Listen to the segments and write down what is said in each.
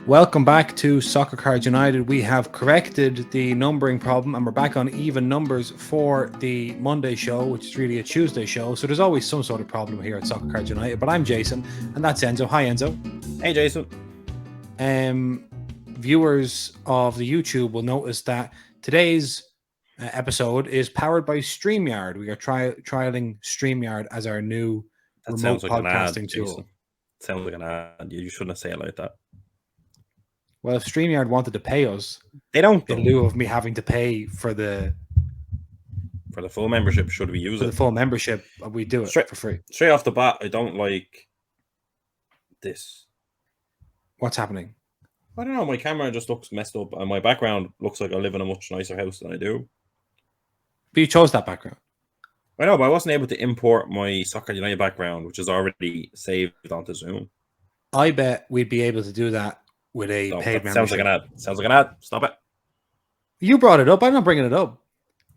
Welcome back to Soccer Cards United. We have corrected the numbering problem and we're back on even numbers for the Monday show, which is really a Tuesday show. So there's always some sort of problem here at Soccer Cards United. But I'm Jason and that's Enzo. Hi, Enzo. Hey, Jason. Viewers of the YouTube will notice that today's episode is powered by StreamYard. We are trialing StreamYard as our new remote podcasting tool. Sounds like an ad. You shouldn't say it like that. Well, if StreamYard wanted to pay us, they don't. In lieu of me having to pay for the full membership, should we use it? For the full membership, we do it for free. Straight off the bat, I don't like this. What's happening? I don't know. My camera just looks messed up, and my background looks like I live in a much nicer house than I do. But you chose that background. I know, but I wasn't able to import my Soccer United background, which is already saved onto Zoom. I bet we'd be able to do that with a paid membership. Sounds like an ad. Sounds like an ad. Stop it. You brought it up. I'm not bringing it up.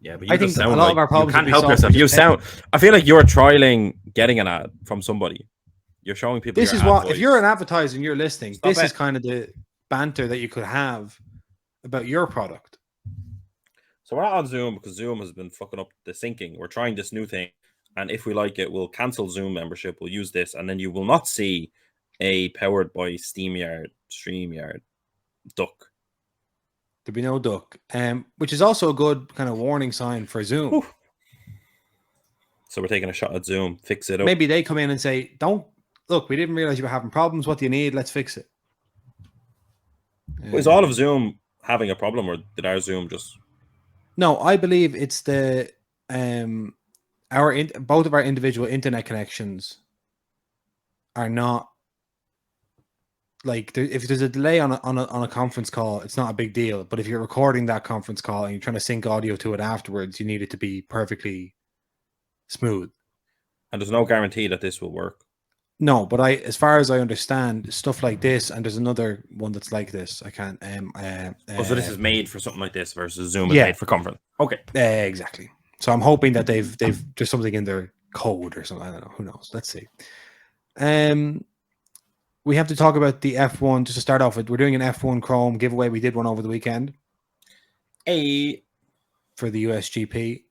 Yeah, but I think a lot of our problems you can't help yourself. You sound. I feel like you're trialing getting an ad from somebody. You're showing people. This is what, if you're an advertiser and you're listening, Stop this it. is kind of the banter that you could have about your product. So we're not on Zoom because Zoom has been fucking up the syncing. We're trying this new thing, and if we like it, we'll cancel Zoom membership. We'll use this, and then you will not see a powered by StreamYard duck. There'll be no duck, which is also a good kind of warning sign for Zoom. Ooh. So we're taking a shot at Zoom. Fix it up. Maybe they come in and say, "Don't look. We didn't realize you were having problems. What do you need? Let's fix it." Is all of Zoom having a problem, or did our Zoom just? No, I believe it's the both of our individual internet connections are not. Like, if there's a delay on a conference call, it's not a big deal. But if you're recording that conference call and you're trying to sync audio to it afterwards, you need it to be perfectly smooth. And there's no guarantee that this will work. No, but as far as I understand, stuff like this, and there's another one that's like this. I can't. So this is made for something like this versus Zoom is made for conference. Okay, exactly. So I'm hoping that they've there's something in their code or something. I don't know. Who knows? Let's see. We have to talk about the F1 just to start off with. We're doing an F1 Chrome giveaway. We did one over the weekend. For the USGP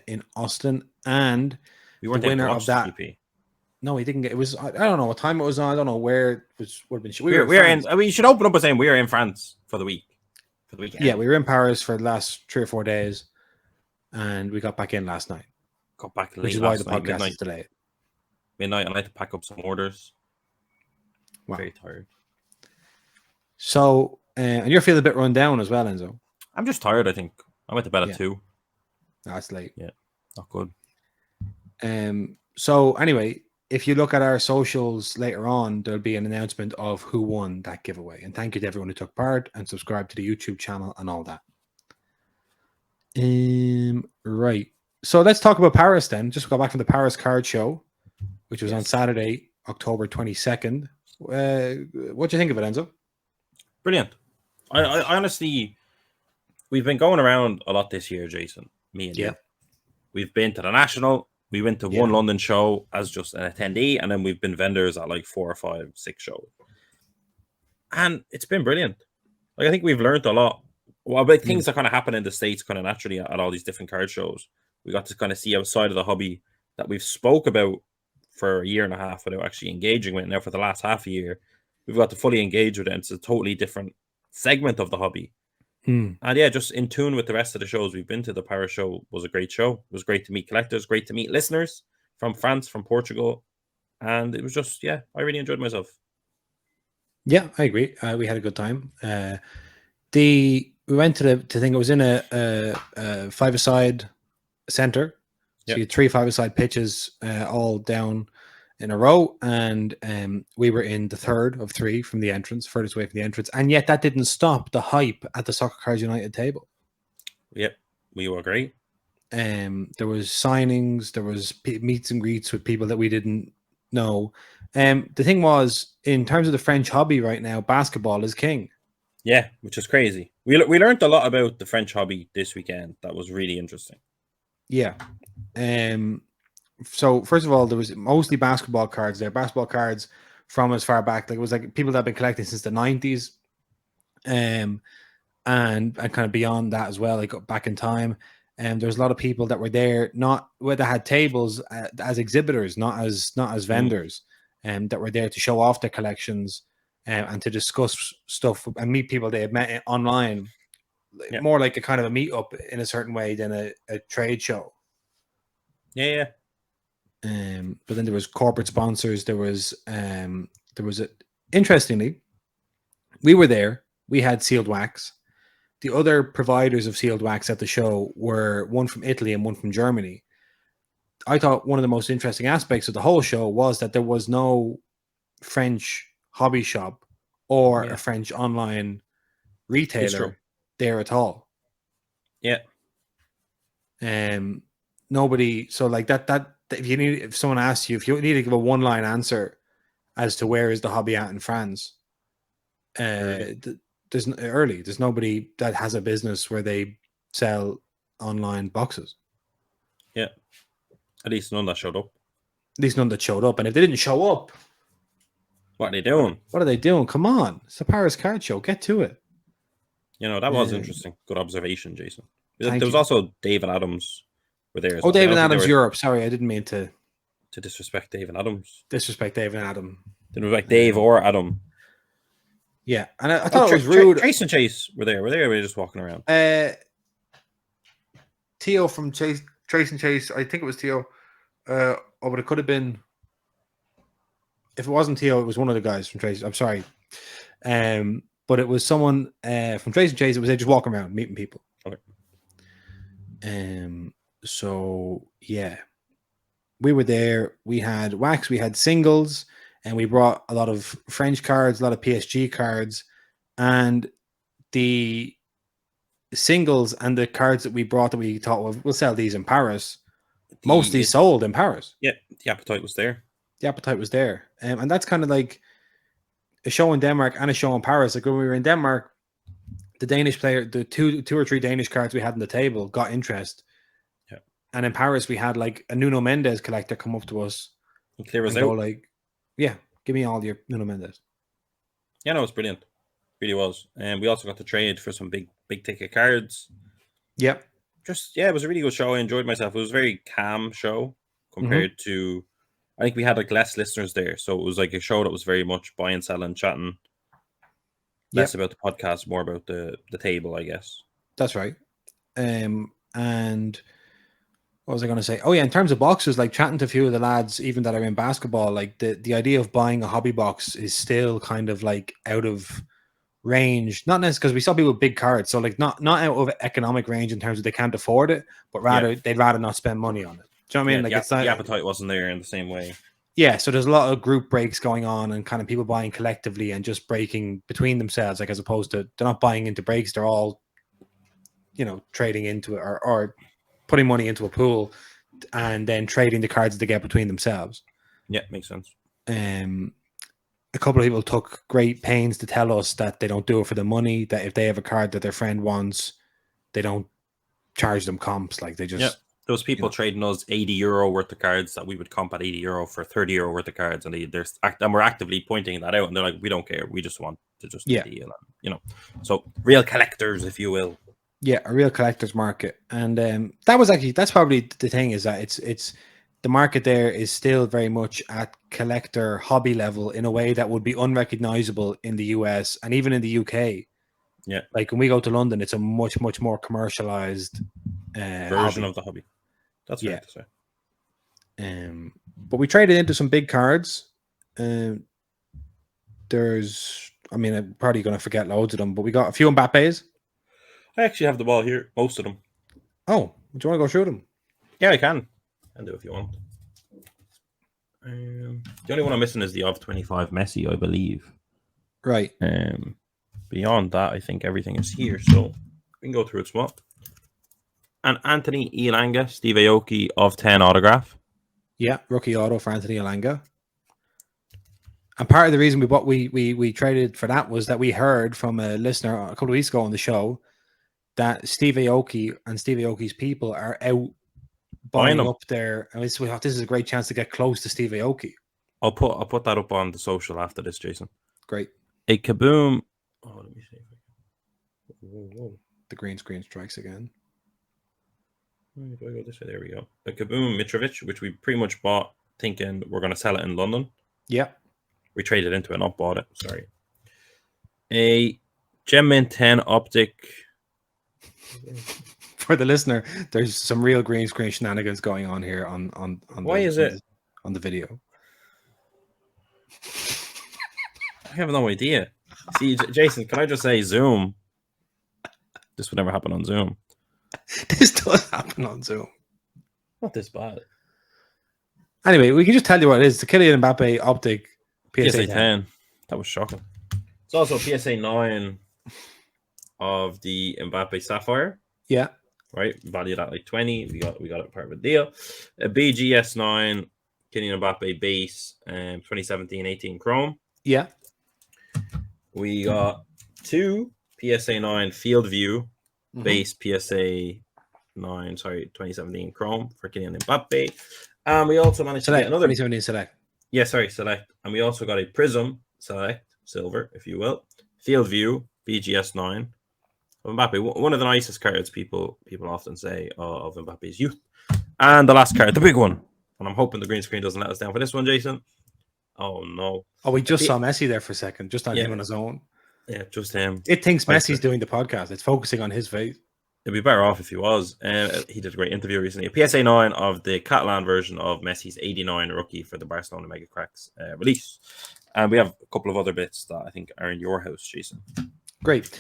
in Austin, and we weren't the winner of that. GP. No, he didn't get. It was. I don't know what time it was on. I don't know where it was. Would have been. We were in. I mean, you should open up by saying we are in France for the week. For the weekend. Yeah, we were in Paris for the last 3 or 4 days, and we got back in last night. Got back late, which is why the podcast is delayed. Midnight, and I had to pack up some orders. Wow. Very tired. So, and you're feeling a bit run down as well, Enzo. I'm just tired. I think I went to bed at 2. That's late. Yeah, not good. So anyway, if you look at our socials later on, there'll be an announcement of who won that giveaway. And thank you to everyone who took part and subscribed to the YouTube channel and all that. Right. So let's talk about Paris then. Just go back from the Paris card show, which was on Saturday, October 22nd. What do you think of it, Enzo? Brilliant. I honestly, we've been going around a lot this year, Jason. Me and you. We've been to the National. We went to one London show as just an attendee, and then we've been vendors at like 4 or 5, 6 shows. And it's been brilliant. Like, I think we've learned a lot. Well, about things that kind of happen in the States kind of naturally at all these different card shows. We got to kind of see outside of the hobby that we've spoke about for a year and a half without actually engaging with it. Now for the last half a year, we've got to fully engage with it. And it's a totally different segment of the hobby. And just in tune with the rest of the shows we've been to. The Paris show was a great show. It was great to meet collectors, great to meet listeners from France, from Portugal. And it was just, I really enjoyed myself. Yeah, I agree. We had a good time. We went to the thing. It was in a five-a-side center. So you had 3 five-a-side pitches all down in a row, and we were in the third of 3 from the entrance, furthest away from the entrance, and yet that didn't stop the hype at the Soccer Cards United table. Yep, we were great. There was signings, there was meets and greets with people that we didn't know. The thing was, in terms of the French hobby right now, basketball is king. Yeah, which is crazy. We learned a lot about the French hobby this weekend. That was really interesting. Yeah. So first of all, there was mostly basketball cards there. Basketball cards from as far back, like it was like people that have been collecting since the 90s. and kind of beyond that as well, like back in time. And there's a lot of people that were there, not where they had tables as exhibitors, not as vendors, and that were there to show off their collections and to discuss stuff and meet people they had met online. More like a kind of a meetup in a certain way than a trade show. Yeah. But then there was corporate sponsors. Interestingly, we were there. We had sealed wax. The other providers of sealed wax at the show were one from Italy and one from Germany. I thought one of the most interesting aspects of the whole show was that there was no French hobby shop or a French online retailer there at all. Yeah. Nobody. So like that if someone asks you, if you need to give a one-line answer as to where is the hobby at in France, there's nobody that has a business where they sell online boxes. Yeah. At least none that showed up. At least none that showed up. And if they didn't show up, what are they doing? What are they doing? Come on. It's a Paris card show. Get to it. That was interesting. Good observation, Jason. There was also David Adams were there as well. David Adams Europe. Sorry, I didn't mean to disrespect David Adams. Disrespect David Adam. Didn't respect Dave or Adam. Yeah, and I thought it was rude. Trace and Chase were there. Were they just walking around? Theo from Trace and Chase. I think it was Theo. But it could have been. If it wasn't Theo, it was one of the guys from Trace. I'm sorry. But it was someone from Trace and Chase. It was they just walking around meeting people. Okay. So yeah, we were there. We had wax. We had singles. And we brought a lot of French cards, a lot of PSG cards, and the singles and the cards that we brought that we thought, well, we'll sell these in Paris. Mostly sold in Paris. Yeah, the appetite was there. And that's kind of like a show in Denmark and a show in Paris. Like when we were in Denmark, the Danish player, the two or three Danish cards we had on the table got interest. Yeah. And in Paris, we had like a Nuno Mendes collector come up to us. And clear us out. Yeah, give me all your Nuno Mendes. Yeah, no, it was brilliant. It really was. And we also got to trade for some big ticket cards. Yep. It was a really good show. I enjoyed myself. It was a very calm show compared to, I think we had like less listeners there. So it was like a show that was very much buying, selling, chatting. Less about the podcast, more about the table, I guess. That's right. And what was I going to say? Oh yeah, in terms of boxes, like chatting to a few of the lads, even that are in basketball, like the idea of buying a hobby box is still kind of like out of range. Not necessarily because we saw people with big cards, so like not out of economic range in terms of they can't afford it, but rather they'd rather not spend money on it. Do you know what I mean? Like it's not, the appetite wasn't there in the same way. Yeah, so there's a lot of group breaks going on and kind of people buying collectively and just breaking between themselves, like as opposed to they're not buying into breaks, they're all trading into it or putting money into a pool and then trading the cards they get between themselves. Yeah, makes sense. A couple of people took great pains to tell us that they don't do it for the money, that if they have a card that their friend wants, they don't charge them comps. Like they just... Those people trading us €80 worth of cards that we would comp at €80 for €30 worth of cards. And we're actively pointing that out. And they're like, we don't care. We just want to just deal. So real collectors, if you will. Yeah, a real collector's market. And that's probably the thing, is that it's the market there is still very much at collector hobby level in a way that would be unrecognizable in the US and even in the UK. Yeah. Like when we go to London, it's a much, much more commercialized version of the hobby. That's fair to say. But we traded into some big cards. I'm probably going to forget loads of them, but we got a few Mbappes. I actually have the ball here, most of them. Oh, do you want to go through them? Yeah, I can. And do if you want. The only one I'm missing is the of 25 Messi, I believe. Right. Beyond that, I think everything is here, so we can go through it small. And Anthony Elanga, Steve Aoki of 10 autograph. Yeah, rookie auto for Anthony Elanga. And part of the reason we traded for that was that we heard from a listener a couple of weeks ago on the show that Steve Aoki and Steve Aoki's people are out buying up there. And we thought this is a great chance to get close to Steve Aoki. I'll put that up on the social after this, Jason. Great. A Kaboom. Oh, let me see. Whoa. The green screen strikes again. Do I go this way? There we go. A Kaboom Mitrovic, which we pretty much bought thinking we're going to sell it in London. Yeah. We traded into it, not bought it. Sorry. A Gem Mint 10 Optic. For the listener, there's some real green screen shenanigans going on here on Why is it on the video? I have no idea. See, Jason, can I just say Zoom? This would never happen on Zoom. This does happen on Zoom. Not this bad. Anyway, we can just tell you what it is. The Kylian Mbappe Optic PSA 10. That was shocking. It's also PSA 9 of the Mbappe Sapphire. Yeah. Right? Valued at like 20. We got it part of a deal. A BGS 9 Kylian Mbappe base 2017-18 Chrome. Yeah. We got 2 PSA 9 Field View base PSA 9, 2017 Chrome for Kylian Mbappe. And we also managed to get another 2017 Select. Yeah, Select. And we also got a Prism Select Silver, if you will. Field View BGS 9 of Mbappe. One of the nicest cards people often say of Mbappe's youth. And the last card, the big one. And I'm hoping the green screen doesn't let us down for this one, Jason. Oh no! Oh, we just saw Messi there for a second, just on him on his own. Yeah, just him. It thinks Messi's doing the podcast. It's focusing on his face. It'd be better off if he was. He did a great interview recently. A PSA 9 of the Catalan version of Messi's 89 rookie for the Barcelona Mega Cracks release. And we have a couple of other bits that I think are in your house, Jason. Great.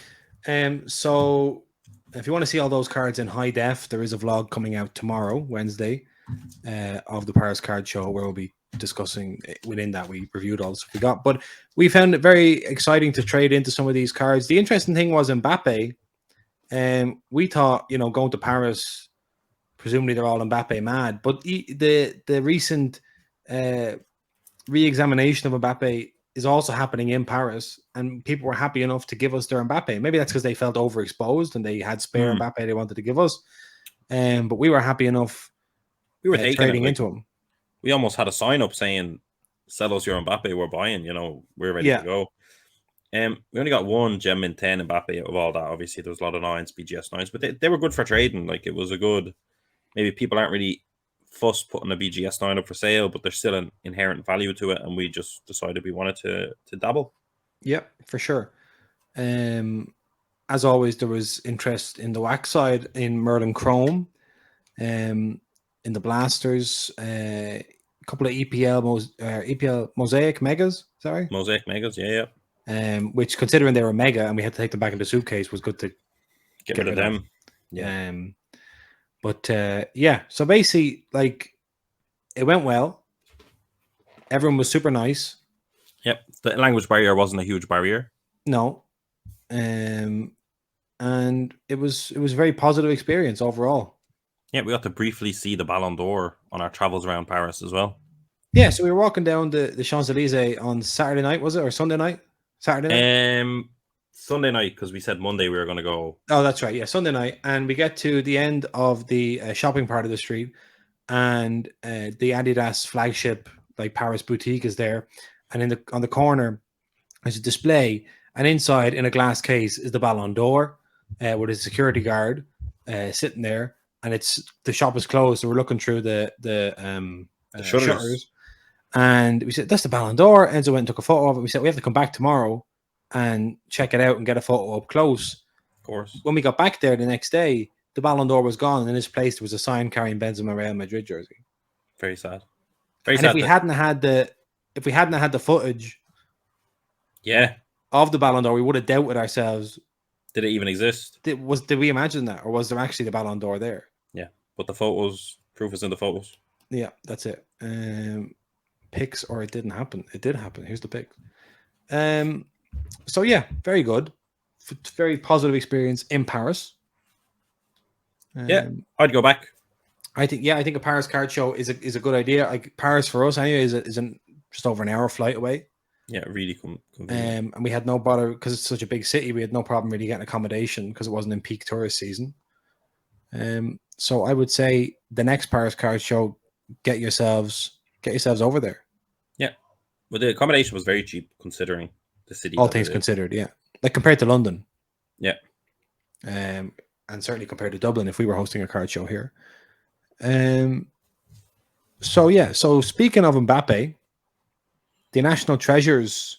So if you want to see all those cards in high def, there is a vlog coming out tomorrow, Wednesday, of the Paris Card Show, where we'll be discussing within that. We reviewed all the stuff we got, but we found it very exciting to trade into some of these cards. The interesting thing was Mbappe. We thought, going to Paris, presumably they're all Mbappe mad, but the recent re-examination of Mbappe is also happening in Paris, and people were happy enough to give us their Mbappe. Maybe that's because they felt overexposed and they had spare Mbappe they wanted to give us. But we were happy enough. We were trading into him. We almost had a sign up saying, "Sell us your Mbappe, we're buying." We're ready to go. We only got one Gem Mint 10 Mbappe of all that. Obviously, there was a lot of 9s, BGS 9s, but they were good for trading. Like, it was a good. Maybe people aren't really fussed putting a BGS 9 up for sale, but there's still an inherent value to it, and we just decided we wanted to dabble. Yeah, for sure. As always, there was interest in the wax side in Merlin Chrome, in the blasters, a couple of EPL Mosaic Megas. Sorry, Mosaic Megas, yeah. Which, considering they were mega and we had to take them back in the suitcase, was good to get rid of them. Yeah. So basically, like, it went well. Everyone was super nice. Yep. The language barrier wasn't a huge barrier. No. And it was a very positive experience overall. Yeah, we got to briefly see the Ballon d'Or on our travels around Paris as well. Yeah, so we were walking down the Champs-Élysées on Saturday night, was it? Or Sunday night? Saturday night? Sunday night, because we said Monday we were going to go. Oh, that's right. Yeah, Sunday night. And we get to the end of the shopping part of the street, and the Adidas flagship, like, Paris boutique is there. And on the corner, there's a display, and inside, in a glass case, is the Ballon d'Or with a security guard sitting there. And the shop is closed, so we're looking through the shutters. And we said, that's the Ballon d'Or. Enzo went and took a photo of it. We said, we have to come back tomorrow and check it out and get a photo up close. Of course. When we got back there the next day, the Ballon d'Or was gone. And in its place, there was a sign carrying Benzema Real Madrid jersey. Very sad. If we hadn't had the footage, of the Ballon d'Or, we would have doubted ourselves. Did it even exist? Did we imagine that, or was there actually the Ballon d'Or there? Yeah, but the photos, proof is in the photos. Yeah, that's it. Pics, or it didn't happen. It did happen. Here's the pics. So yeah, very good. Very positive experience in Paris. I'd go back. I think a Paris card show is a good idea. Like, Paris for us anyway is just over an hour flight away. Yeah, really convenient. And we had no bother, because it's such a big city. We had no problem really getting accommodation because it wasn't in peak tourist season. So I would say the next Paris card show, get yourselves over there. Yeah, but the accommodation was very cheap considering the city. All things considered, yeah. Like, compared to London. Yeah. and certainly compared to Dublin if we were hosting a card show here. So speaking of Mbappe, the National Treasures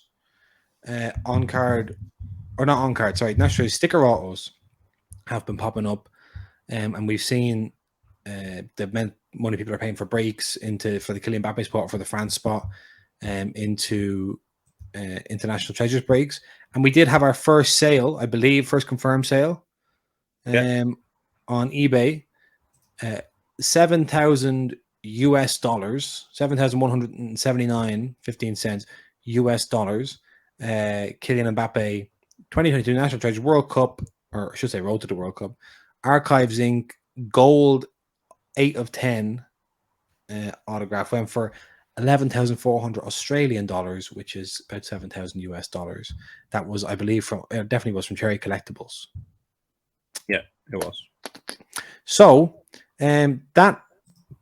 on card, or not on card, sorry, National Treasures sticker autos have been popping up, and we've seen the amount money people are paying for breaks for the Kylian Mbappe spot, for the France spot, into International Treasures breaks. And we did have our first sale, I believe, first confirmed sale on eBay, $7,000 US, 7,179.15 US dollars. Kylian Mbappe 2022 National Treasure World Cup, or I should say Road to the World Cup, Archives Inc. Gold 8 of 10 autograph, went for 11,400 Australian dollars, which is about 7,000 US dollars. That was, I believe, definitely was from Cherry Collectibles. Yeah, it was. So that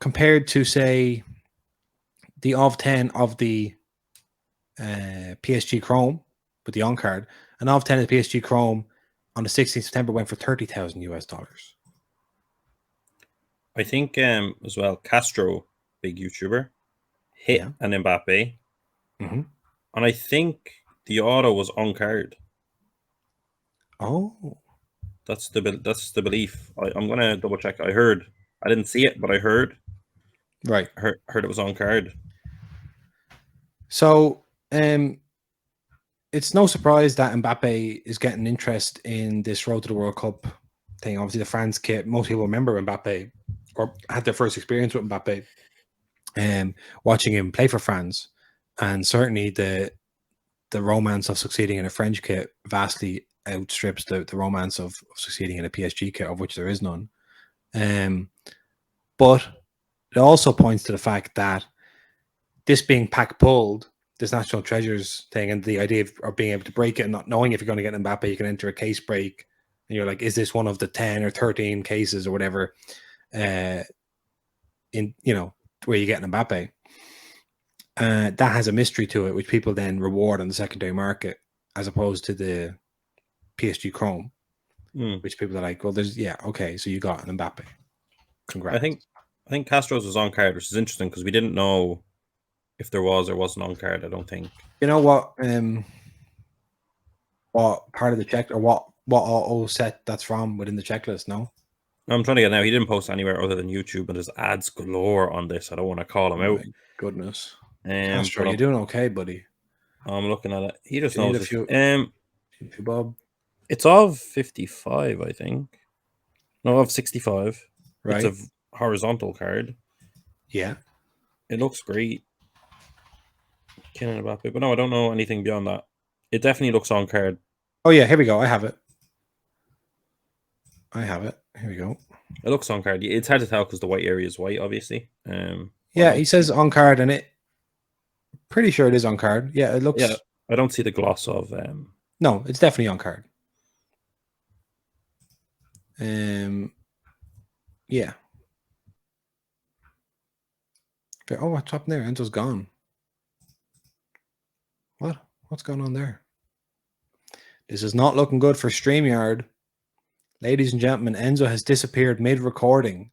compared to, say, the of 10 of the PSG Chrome with the on card, an of 10 of the PSG Chrome on the 16th of September went for 30,000 US dollars. I think as well, Castro, big YouTuber, hit an Mbappe, and I think the auto was on card. Oh, that's the belief. I'm gonna double check. I didn't see it, but I heard. Right, heard it was on card. So, it's no surprise that Mbappe is getting interest in this Road to the World Cup thing. Obviously, the France kit. Most people remember Mbappe or had their first experience with Mbappe, watching him play for France, and certainly the romance of succeeding in a French kit vastly outstrips the romance of succeeding in a PSG kit, of which there is none. But it also points to the fact that this being pack pulled, this National Treasures thing, and the idea of being able to break it and not knowing if you're going to get Mbappe, you can enter a case break, and you're like, is this one of the 10 or 13 cases or whatever, where you get an Mbappe? That has a mystery to it, which people then reward on the secondary market, as opposed to the PSG Chrome, which people are like, well, okay, so you got an Mbappe. Congrats. I think Castro's was on card, which is interesting because we didn't know if there was or wasn't on card. I don't think. You know what part of the check, or what auto set that's from within the checklist? No, I'm trying to get now. He didn't post anywhere other than YouTube, but there's ads galore on this. I don't want to call him out. Goodness, Castro, you're doing okay, buddy. I'm looking at it. He just knows. Bob. It's of 55, I think. No, of 65. Right. It's a horizontal card. Yeah. It looks great. Kylian Mbappe, but no, I don't know anything beyond that. It definitely looks on card. Oh yeah, here we go. I have it. Here we go. It looks on card. It's hard to tell because the white area is white, obviously. Yeah, he says on card, and pretty sure it is on card. Yeah, it looks. Yeah, I don't see the gloss of. No, it's definitely on card. Yeah. Oh, what's up there? Enzo's gone. What's going on there? This is not looking good for StreamYard. Ladies and gentlemen, Enzo has disappeared mid-recording,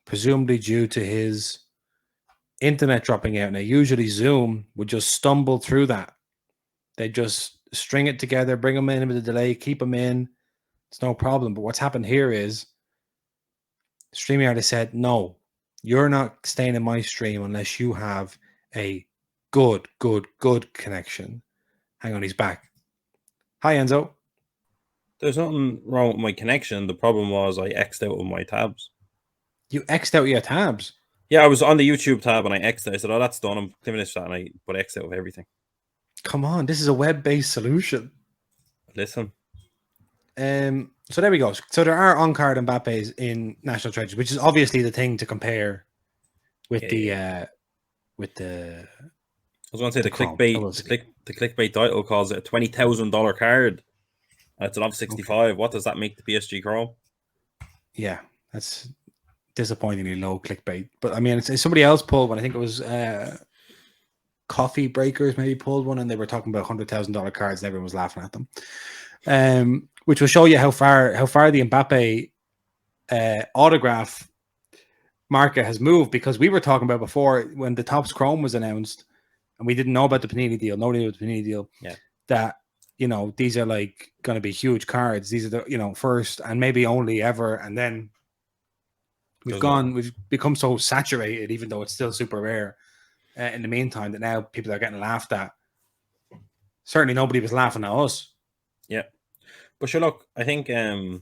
presumably due to his internet dropping out. Now, usually Zoom would just stumble through that. They just string it together, bring them in with a delay, keep them in. It's no problem. But what's happened here is StreamYard has said, no, you're not staying in my stream unless you have a good connection. Hang on, he's back. Hi, Enzo. There's nothing wrong with my connection. The problem was I X'd out of my tabs. You X'd out your tabs? Yeah, I was on the YouTube tab and I X'd it. I said, oh, that's done. I'm finished that. And I X'd out of everything. Come on, this is a web-based solution. Listen. So there we go. So there are on-card Mbappes in National Treasures, which is obviously the thing to compare with the I was going to say the clickbait title calls it a $20,000 card. It's an of 65. Okay. What does that make the PSG Chrome? Yeah, that's disappointingly low clickbait. But I mean, it's somebody else pulled one. I think it was Coffee Breakers maybe pulled one, and they were talking about $100,000 cards, and everyone was laughing at them. which will show you how far the Mbappe autograph market has moved, because we were talking about before when the Topps Chrome was announced and we didn't know about the Panini deal. Nobody knew about the Panini deal. Yeah. That, you know, these are like going to be huge cards. These are the, you know, first and maybe only ever. And then we've become so saturated, even though it's still super rare in the meantime, that now people are getting laughed at. Certainly nobody was laughing at us. Yeah. But sure, look, I think the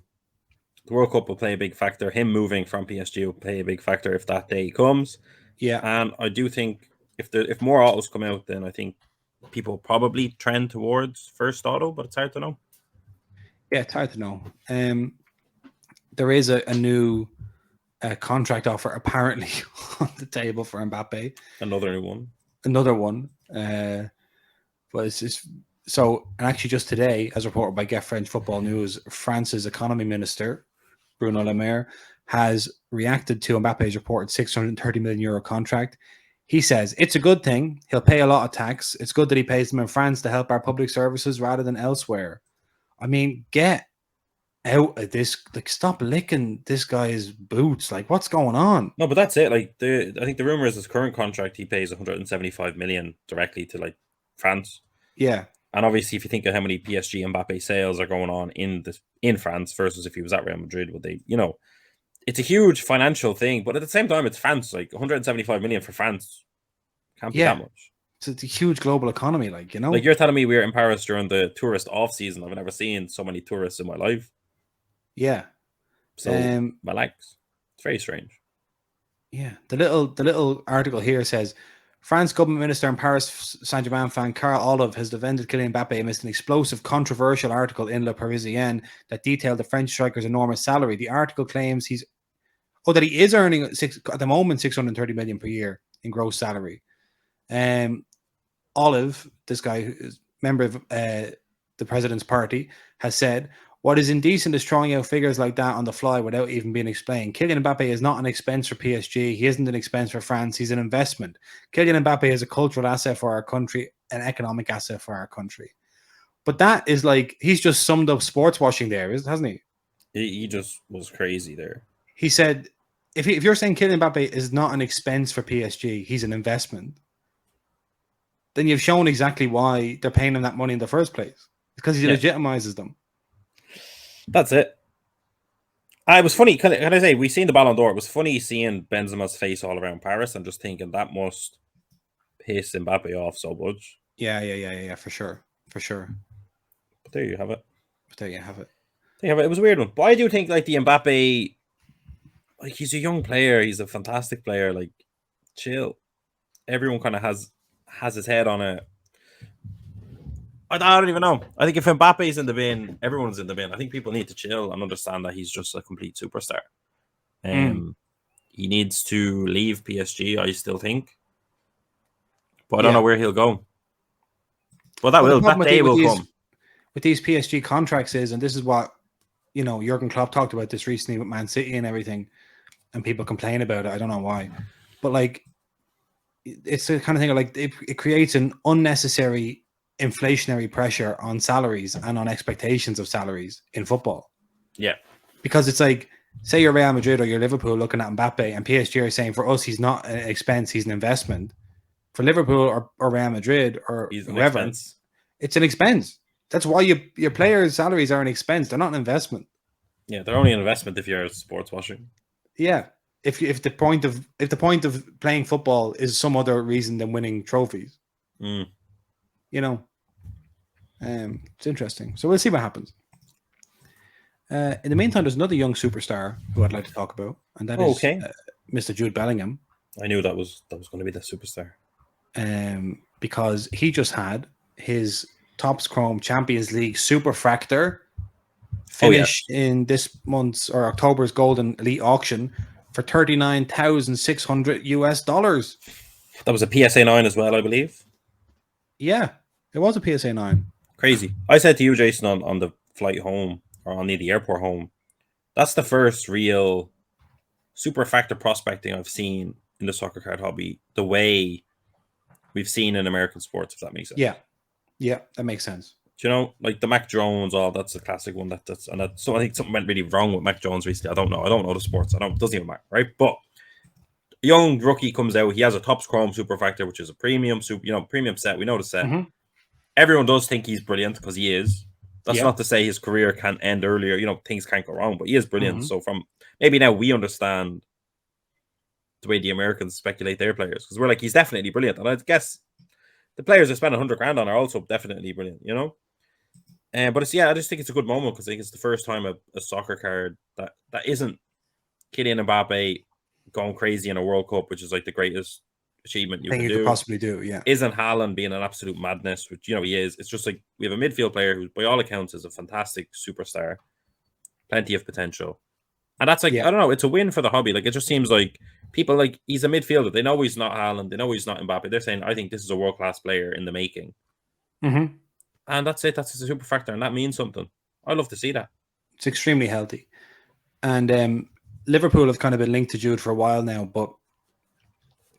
World Cup will play a big factor. Him moving from PSG will play a big factor if that day comes. Yeah. And I do think if more autos come out, then I think people probably trend towards first auto, but it's hard to know. Yeah, it's hard to know. There is a new contract offer apparently on the table for Mbappe. Another one. But it's just so. And actually, just today, as reported by Get French Football News, France's economy minister Bruno Le Maire has reacted to Mbappe's reported 630 million euro contract. He says it's a good thing. He'll pay a lot of tax. It's good that he pays them in France to help our public services rather than elsewhere. I mean, get out of this. Like, stop licking this guy's boots. Like, what's going on? No, but that's it. Like, I think the rumor is his current contract, he pays 175 million directly to like France. Yeah. And obviously, if you think of how many PSG Mbappe sales are going on in France versus if he was at Real Madrid, would they, you know, it's a huge financial thing, but at the same time, it's France. Like 175 million for France can't be that much. It's a huge global economy, like, you know. Like, you're telling me we were in Paris during the tourist off season. I've never seen so many tourists in my life. Yeah. So relax. It's very strange. Yeah. The little article here says France government minister and Paris Saint-Germain fan Carl Olive has defended Kylian Mbappe amidst an explosive, controversial article in Le Parisien that detailed the French striker's enormous salary. The article claims that he is earning at the moment 630 million per year in gross salary. Olive, this guy who is member of the president's party, has said, what is indecent is throwing out figures like that on the fly without even being explained. Kylian Mbappe is not an expense for PSG. He isn't an expense for France. He's an investment. Kylian Mbappe is a cultural asset for our country, an economic asset for our country. But that is like, he's just summed up sports washing there, hasn't he? He just was crazy there. He said, if you're saying Kylian Mbappe is not an expense for PSG, he's an investment, then you've shown exactly why they're paying him that money in the first place. Because he legitimizes them. That's it. It was funny. Can I say, we seen the Ballon d'Or. It was funny seeing Benzema's face all around Paris and just thinking that must piss Mbappe off so much. Yeah, for sure. But there you have it. It was a weird one. But I do think, like, the Mbappe, like, he's a young player. He's a fantastic player. Like, chill. Everyone kind of has his head on it. I don't even know. I think if Mbappe's in the bin, everyone's in the bin. I think people need to chill and understand that he's just a complete superstar. He needs to leave PSG, I still think. But I don't know where he'll go. But that day will come. With these PSG contracts and this is what, you know, Jurgen Klopp talked about this recently with Man City and everything, and people complain about it. I don't know why. But, like, it's the kind of thing of, like, it creates an unnecessary inflationary pressure on salaries and on expectations of salaries in football. Yeah. Because it's like, say you're Real Madrid or you're Liverpool looking at Mbappe, and PSG are saying, for us, he's not an expense, he's an investment. For Liverpool or Real Madrid or whoever, it's an expense. That's why your players' salaries are an expense. They're not an investment. Yeah, they're only an investment if you're sports washing. Yeah. If the point of playing football is some other reason than winning trophies. You know, it's interesting. So we'll see what happens. In the meantime, there's another young superstar who I'd like to talk about, and that is Mr. Jude Bellingham. I knew that was going to be the superstar. Because he just had his Topps Chrome Champions League Superfractor finished in this month's or October's Goldin Elite auction for $39,600. That was a PSA 9 as well, I believe. Yeah, it was a PSA 9. Crazy. I said to you, Jason, on the flight home or on the airport home, that's the first real superfractor prospecting I've seen in the soccer card hobby the way we've seen in American sports, if that makes sense. Yeah, that makes sense. Do you know, like the Mac Jones? Oh, that's a classic one. So I think something went really wrong with Mac Jones recently. I don't know the sports. Doesn't even matter, right? But a young rookie comes out. He has a Topps Chrome Super Factor, which is a premium premium set. We know the set. Mm-hmm. Everyone does think he's brilliant because he is. That's Yeah. not to say his career can't end earlier. You know, things can't go wrong, but he is brilliant. Mm-hmm. So from maybe now we understand the way the Americans speculate their players, because we're like, he's definitely brilliant. And I guess the players that spend 100 grand on are also definitely brilliant, you know? But I just think it's a good moment because I think it's the first time a soccer card that isn't Kylian Mbappe going crazy in a World Cup, which is like the greatest achievement you could possibly do. Yeah. Isn't Haaland being an absolute madness, which, you know, he is. It's just like we have a midfield player who, by all accounts, is a fantastic superstar, plenty of potential. And that's like, I don't know, it's a win for the hobby. Like, it just seems like people like, he's a midfielder. They know he's not Haaland. They know he's not Mbappe. They're saying, I think this is a world-class player in the making. Mm-hmm. And that's it. That's a super factor. And that means something. I love to see that. It's extremely healthy. And Liverpool have kind of been linked to Jude for a while now, but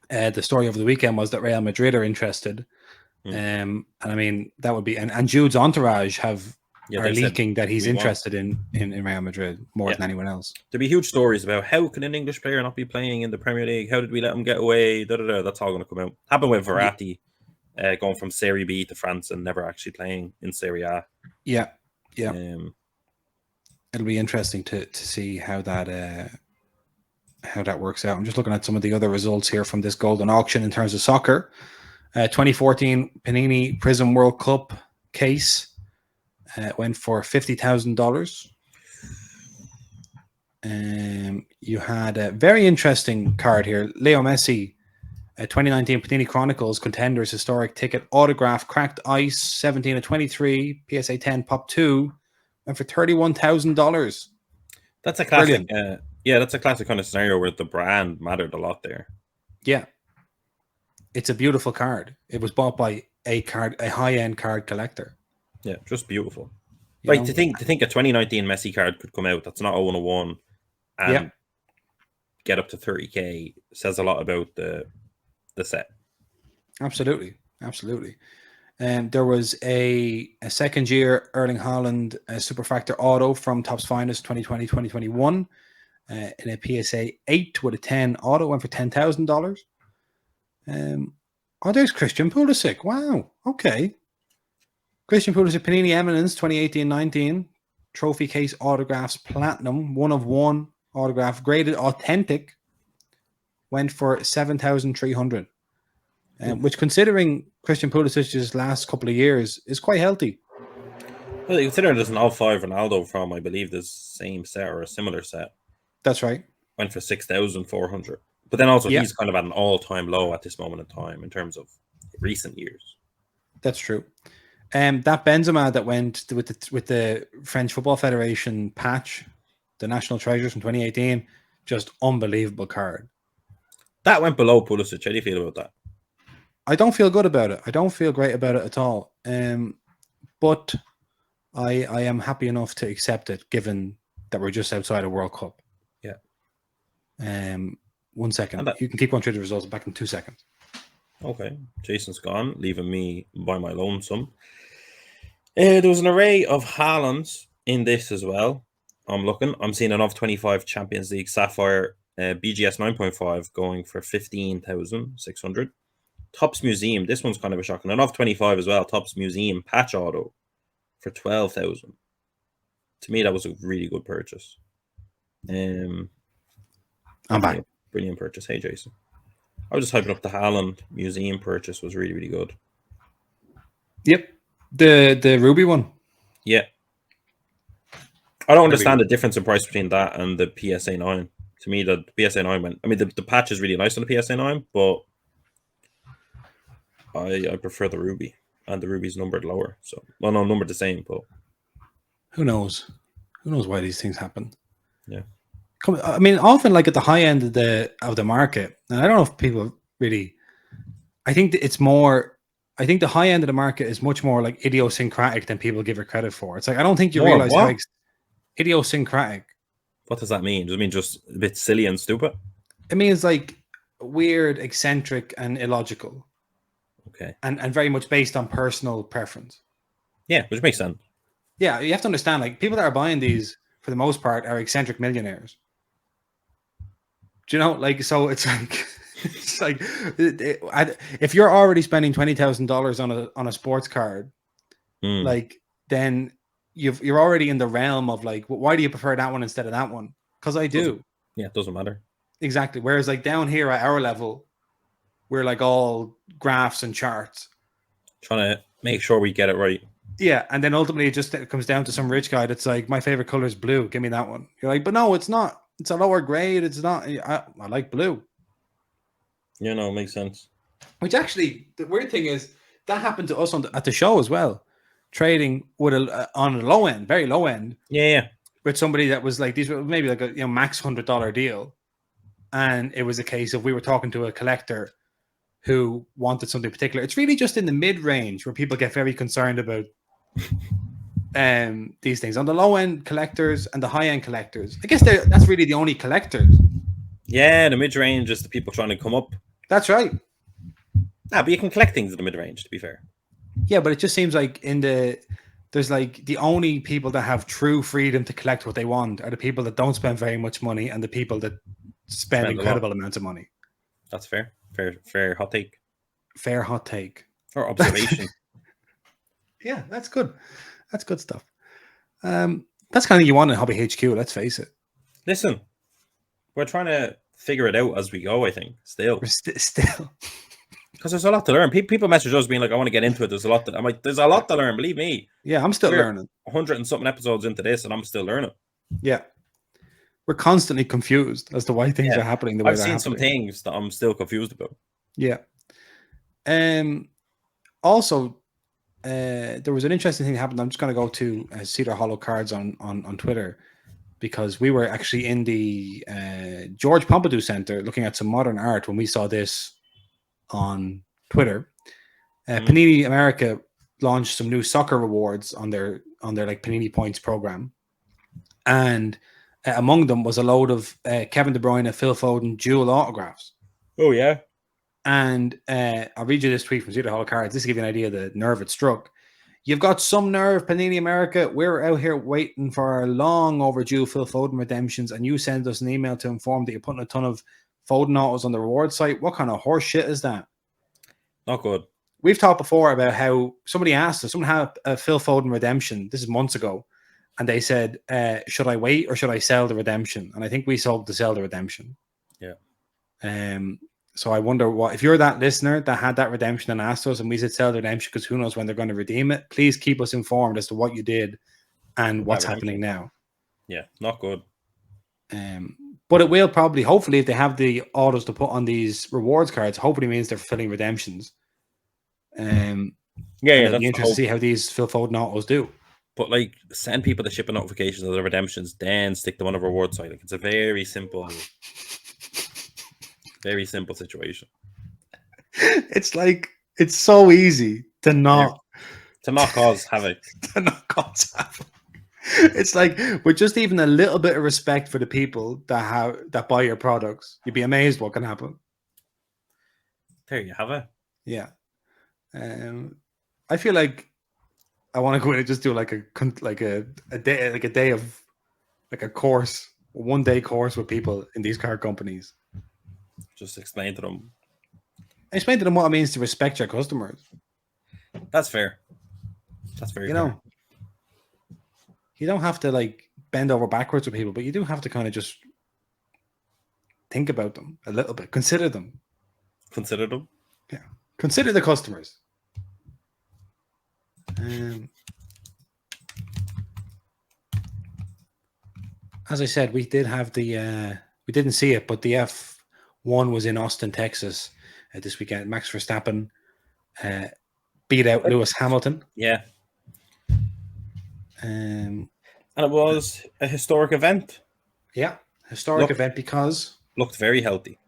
the story over the weekend was that Real Madrid are interested. And I mean, that would be, and Jude's entourage are leaking that he's interested in Real Madrid more than anyone else. There'll be huge stories about how can an English player not be playing in the Premier League? How did we let him get away? That's all going to come out. Happened with Verratti, going from Serie B to France and never actually playing in Serie A. Yeah. It'll be interesting to see how that works out. I'm just looking at some of the other results here from this Goldin auction in terms of soccer. 2014 Panini Prism World Cup case went for $50,000. You had a very interesting card here. Leo Messi, 2019 Panini Chronicles Contenders Historic Ticket Autograph Cracked Ice 17 of 23 PSA 10 Pop 2 went for $31,000. That's a classic. That's a classic kind of scenario where the brand mattered a lot there. Yeah. It's a beautiful card. It was bought by a high-end card collector. Yeah, just beautiful. Like to think a 2019 Messi card could come out that's not 0-1 and get up to 30K says a lot about the set. Absolutely. There was a second year Erling Haaland Super Factor Auto from Topps Finest 2020-2021 in a PSA 8 with a 10 auto went for $10,000. There's Christian Pulisic. Wow. Okay. Christian Pulisic Panini Eminence 2018-19 trophy case autographs platinum 1/1 autograph graded authentic went for $7,300. Which, considering Christian Pulisic's last couple of years, is quite healthy. Well, considering there's an all-5 Ronaldo from, I believe, the same set or a similar set. That's right. Went for $6,400. But then also he's kind of at an all-time low at this moment in time in terms of recent years. That's true. That Benzema that went with the French Football Federation patch, the National Treasures from 2018, just unbelievable card. That went below Pulisic. How do you feel about that? I don't feel good about it. I don't feel great about it at all. But I am happy enough to accept it, given that we're just outside a World Cup. Yeah. 1 second. You can keep going through the results. Back in 2 seconds. Okay. Jason's gone, leaving me by my lonesome. There was an array of Haalands in this as well. I'm seeing an off 25 Champions League Sapphire BGS 9.5 going for 15,600. Topps Museum. This one's kind of a shock. And an off 25 as well. Topps Museum patch auto for 12,000. To me, that was a really good purchase. I'm back. Brilliant purchase. Hey, Jason. I was just hyping up the Haaland Museum purchase. Was really, really good. Yep. The Ruby one. Yeah. I don't understand the difference in price between that and the PSA 9. To me, the PSA 9 went... I mean, the patch is really nice on the PSA 9, but I prefer the Ruby. And the Ruby's numbered lower. So, well, no, numbered the same, but... Who knows? Who knows why these things happen? Yeah. I mean, often like at the high end of the market, and I don't know if people really... I think the high end of the market is much more like idiosyncratic than people give it credit for. It's like, I don't think you realize how idiosyncratic. What does that mean? Does it mean just a bit silly and stupid? It means like weird, eccentric, and illogical. Okay. And very much based on personal preference. Yeah, which makes sense. Yeah, you have to understand, like, people that are buying these for the most part are eccentric millionaires. Do you know? Like, so it's like, it's like, if you're already spending $20,000 on a sports card, like, then you're already in the realm of like, why do you prefer that one instead of that one? Because I do. Yeah, it doesn't matter. Exactly. Whereas like down here at our level, we're like all graphs and charts. Trying to make sure we get it right. Yeah, and then ultimately it comes down to some rich guy that's like, my favorite color is blue. Give me that one. You're like, but no, it's not. It's a lower grade. It's not. I like blue. You know, makes sense. Which actually, the weird thing is that happened to us at the show as well. Trading with on a low end, very low end. Yeah. With somebody that was like, these were maybe like a max $100 deal, and it was a case of we were talking to a collector who wanted something particular. It's really just in the mid range where people get very concerned about these things. On the low end collectors and the high end collectors, I guess that's really the only collectors. Yeah, the mid range is the people trying to come up. That's right. But you can collect things in the mid range, to be fair. Yeah, but it just seems like there's like the only people that have true freedom to collect what they want are the people that don't spend very much money and the people that spend incredible amounts of money. That's fair. Fair hot take. Fair hot take. Or observation. Yeah, that's good. That's good stuff. That's kind of you want in Hobby HQ, let's face it. Listen, we're trying to figure it out as we go, I think. Still. Still. Because there's a lot to learn. People message us being like, I want to get into it. There's a lot I'm like, there's a lot to learn, believe me. Yeah, I'm still learning. 100 and something episodes into this, and I'm still learning. Yeah. We're constantly confused as to why things are happening the way they're happening. I've seen some things that I'm still confused about. Yeah. Also, there was an interesting thing that happened. I'm just going to go to Cedar Hollow Cards on Twitter, because we were actually in the George Pompidou Center looking at some modern art when we saw this on Twitter. Panini America launched some new soccer rewards on their like Panini Points program, and among them was a load of Kevin De Bruyne, Phil Foden dual autographs. Oh yeah. And I'll read you this tweet from Cedar Hollow Cards. This to give you an idea of the nerve it struck. You've got some nerve, Panini America. We're out here waiting for our long overdue Phil Foden redemptions, and you send us an email to inform that you're putting a ton of Foden autos on the reward site. What kind of horse shit is that? Not good. We've talked before about how somebody asked us, someone had a Phil Foden redemption. This is months ago. And they said, should I wait or should I sell the redemption? And I think we sold to sell the redemption. Yeah. So I wonder if you're that listener that had that redemption and asked us and we said sell the redemption because who knows when they're going to redeem it, please keep us informed as to what you did and what's happening now. Yeah, not good. But it will probably, hopefully, if they have the autos to put on these rewards cards, hopefully means they're fulfilling redemptions. It'll be interesting to see how these Phil Foden autos do. But like, send people the shipping notifications of the redemptions, then stick them on a reward site. Like, it's a very simple situation. It's like, it's so easy to not cause havoc. To not cause havoc. It's like, with just even a little bit of respect for the people that buy your products, you'd be amazed what can happen. There you have it. Yeah. I feel like I want to go in and just do like a day of like a course, a 1 day course with people in these car companies. Just explain to them. Explain to them what it means to respect your customers. That's fair. That's very fair. Know, you don't have to like bend over backwards with people, but you do have to kind of just think about them a little bit. Consider them. Consider them? Yeah. Consider the customers. As I said, we did have we didn't see it, but the F1 was in Austin, Texas this weekend. Max Verstappen beat out Lewis Hamilton. Yeah. And it was a historic event. Yeah, historic event because looked very healthy.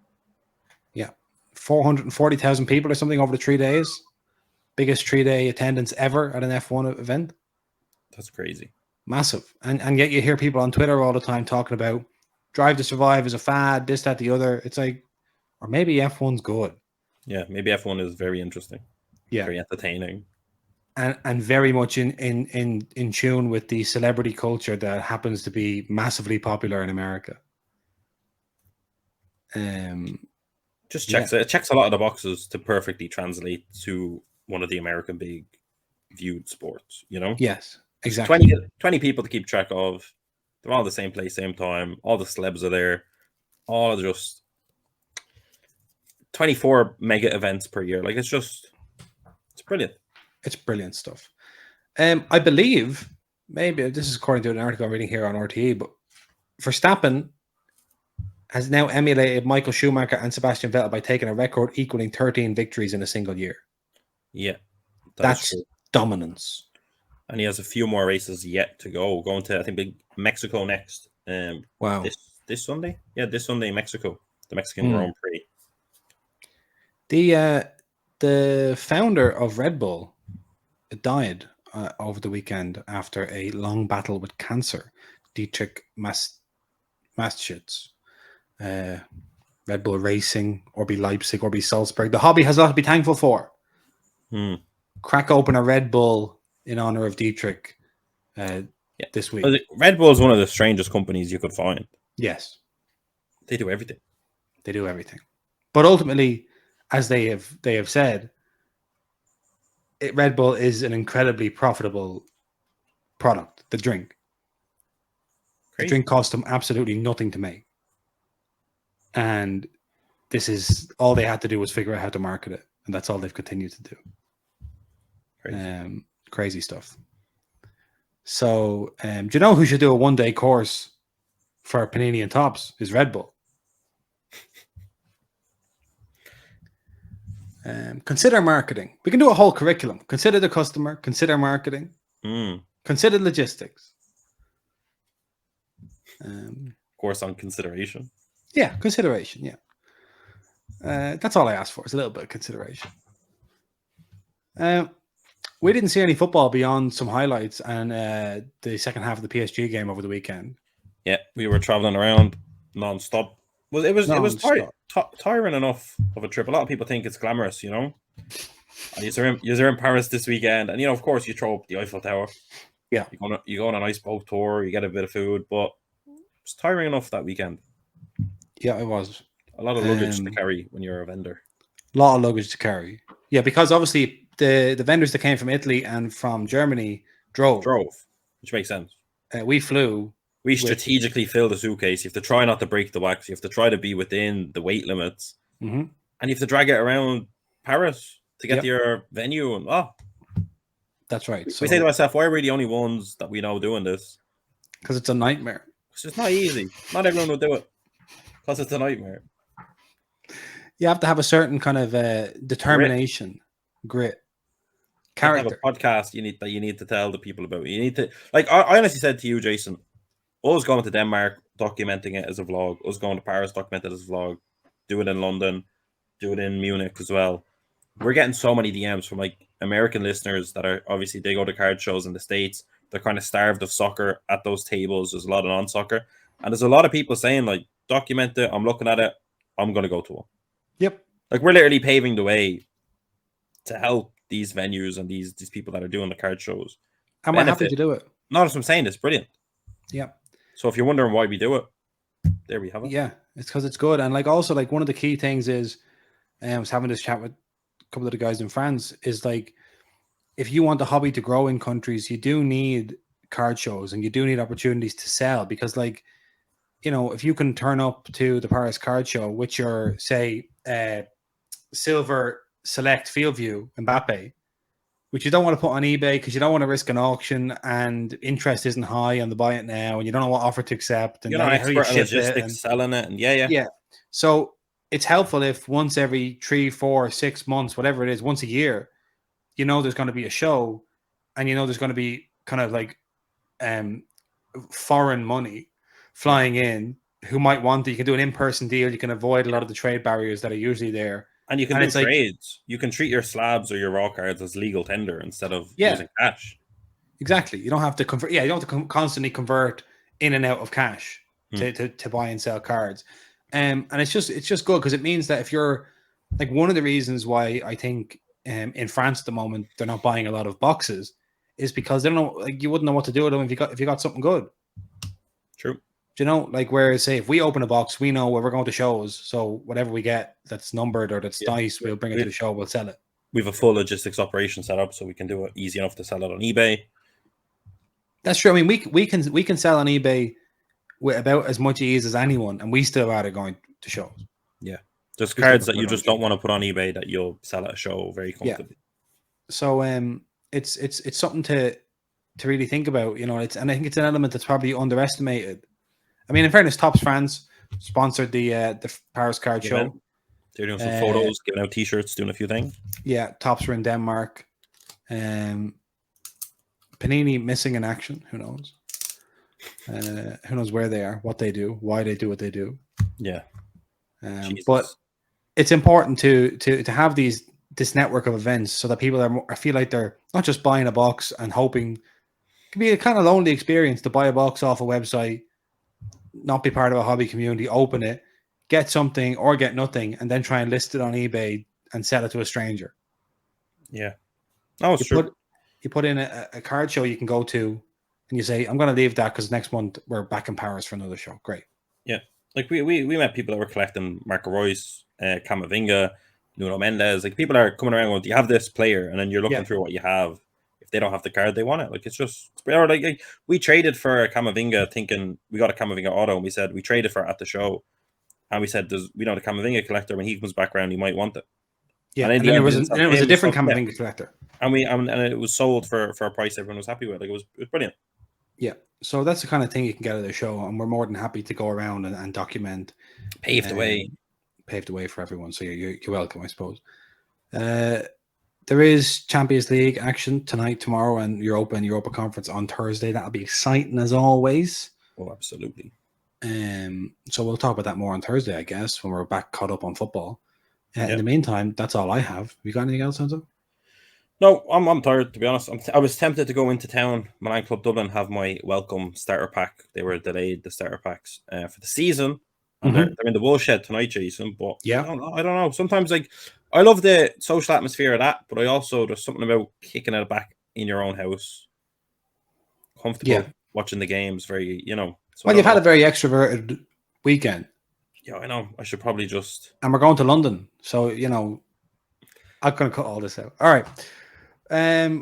Yeah, 440,000 people or something over the 3 days. Biggest 3-day attendance ever at an F1 event. That's crazy. Massive. And yet you hear people on Twitter all the time talking about Drive to Survive is a fad, this, that, the other. It's like, or maybe F1's good. Yeah, maybe F1 is very interesting. Yeah. Very entertaining. and very much in tune with the celebrity culture that happens to be massively popular in America. Just checks it checks a lot of the boxes to perfectly translate to one of the American big viewed sports, you know? Yes, exactly. 20 people to keep track of. They're all the same place, same time. All the celebs are there. All just 24 mega events per year. Like, it's brilliant. It's brilliant stuff. I believe, maybe this is according to an article I'm reading here on RTE, but Verstappen has now emulated Michael Schumacher and Sebastian Vettel by taking a record equaling 13 victories in a single year. Yeah. That's dominance. And he has a few more races yet to go. Going to, I think, Mexico next. Wow. This Sunday? Yeah, this Sunday in Mexico. The Mexican Grand Prix. The founder of Red Bull died over the weekend after a long battle with cancer. Dietrich Mateschitz. Red Bull Racing, RB Leipzig, RB Salzburg. The hobby has a lot to be thankful for. Crack open a Red Bull in honor of Dietrich this week. Red Bull is one of the strangest companies you could find. Yes. They do everything. They do everything. But ultimately, as they have said, Red Bull is an incredibly profitable product, the drink. Crazy. The drink cost them absolutely nothing to make. And this is all they had to do was figure out how to market it. And that's all they've continued to do. Crazy stuff. So, do you know who should do a one-day course for Panini and Tops? Is Red Bull. Consider marketing. We can do a whole curriculum. Consider the customer. Consider marketing. Consider logistics. Course on consideration. Yeah, consideration. Yeah. That's all I asked for. Is a little bit of consideration. We didn't see any football beyond some highlights and the second half of the PSG game over the weekend. Yeah, we were traveling around non-stop. It was tiring enough of a trip. A lot of people think it's glamorous, you know. You're in Paris this weekend, and of course, you throw up the Eiffel Tower. Yeah, you go on a nice boat tour. You get a bit of food, but it's tiring enough that weekend. Yeah, it was a lot of luggage to carry when you're a vendor. A lot of luggage to carry. Yeah, because obviously the vendors that came from Italy and from Germany drove, which makes sense. We flew. We strategically filled the suitcase. You have to try not to break the wax. You have to try to be within the weight limits. And you have to drag it around Paris to get to your venue. And that's right. So we say to ourselves, why are we the only ones that we know doing this? Because it's a nightmare. It's just not easy. Not everyone will do it. Because it's a nightmare. You have to have a certain kind of determination, grit, character. You have a podcast you need to tell the people about. You need to, like, I honestly said to you, Jason, us going to Denmark, documenting it as a vlog, us going to Paris, document it as a vlog, do it in London, do it in Munich as well. We're getting so many DMs from like American listeners that are obviously they go to card shows in the States. They're kind of starved of soccer at those tables. There's a lot of non-soccer. And there's a lot of people saying, like, document it. I'm looking at it. I'm going to go to one. Yep. Like, we're literally paving the way to help these venues and these people that are doing the card shows. And we're happy to do it. No, that's what I'm saying. It's brilliant. Yeah. So if you're wondering why we do it, there we have it. Yeah, it's because it's good. And like also like one of the key things is, I was having this chat with a couple of the guys in France, is like, if you want the hobby to grow in countries, you do need card shows and you do need opportunities to sell, because like, if you can turn up to the Paris card show with your, say, silver select field view Mbappe, which you don't want to put on eBay because you don't want to risk an auction and interest isn't high on the buy it now and you don't know what offer to accept. And you're not expert in logistics, selling it. And yeah. So it's helpful if once every 3, 4, 6 months, whatever it is, once a year, there's going to be a show and there's going to be kind of like foreign money flying in who might want it. You can do an in-person deal. You can avoid a lot of the trade barriers that are usually there. And you can do trades. You can treat your slabs or your raw cards as legal tender instead of using cash. Exactly. You don't have to convert. Yeah, you don't have to constantly convert in and out of cash to buy and sell cards. And it's just good because it means that if you're like, one of the reasons why I think in France at the moment they're not buying a lot of boxes is because they don't know. Like, you wouldn't know what to do with them if you got something good. True. Do you know, like, whereas say if we open a box, we know where we're going to shows, so whatever we get that's numbered or that's nice, we'll bring it to the show, we'll sell it. We have a full logistics operation set up, so we can do it easy enough to sell it on eBay. That's true. I mean, we can sell on eBay with about as much ease as anyone, and we still are going to shows. Yeah, there's cards that you just don't want to put on eBay that you'll sell at a show very comfortably. Yeah. So it's something to really think about, and I think it's an element that's probably underestimated. I mean, in fairness, Topps France sponsored the Paris Card Show. They're doing some photos, giving out T-shirts, doing a few things. Yeah, Topps were in Denmark. Panini missing in action. Who knows? Who knows where they are, what they do, why they do what they do. Yeah. But it's important to have this network of events so that people I feel like they're not just buying a box and hoping. It can be a kind of lonely experience to buy a box off a website, not be part of a hobby community, open it, get something or get nothing, and then try and list it on eBay and sell it to a stranger. Yeah. Oh, it's true. You put in a card show you can go to, and you say, I'm going to leave that because next month we're back in Paris for another show. Great. Yeah. Like we met people that were collecting Marco Reus, Camavinga, Nuno Mendes. Like, people are coming around going, do you have this player? And then you're looking through what you have. If they don't have the card, they want it. Like, it's just, or like we traded for a Camavinga thinking we got a Camavinga auto, and we said we traded for it at the show. And we said, we know the Camavinga collector, when he comes back around, he might want it. Yeah, and then it was a different Camavinga collector. And it was sold for a price everyone was happy with. Like, it was brilliant. Yeah. So that's the kind of thing you can get at the show, and we're more than happy to go around and document. Paved the way for everyone. So you're welcome, I suppose. There is Champions League action tonight, tomorrow, and Europa Conference on Thursday. That'll be exciting as always. Oh, absolutely. So we'll talk about that more on Thursday, I guess, when we're back caught up on football. In the meantime, that's all I have. Have you got anything else, Hanzo? No, I'm tired, to be honest. I was tempted to go into town. Milan Club Dublin have my welcome starter pack. They were delayed, the starter packs, for the season. And they're in the woolshed tonight, Jason. But yeah, I don't know. Sometimes, like, I love the social atmosphere of that, but there's something about kicking it back in your own house, comfortable, watching the games. Very, So well, you've had a very extroverted weekend. Yeah, I know. I should probably just. And we're going to London, so I'm going to cut all this out. All right.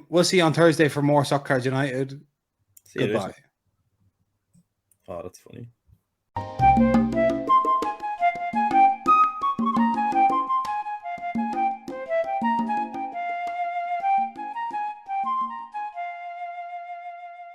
We'll see you on Thursday for more Soccer Cards United. Goodbye. Oh, that's funny.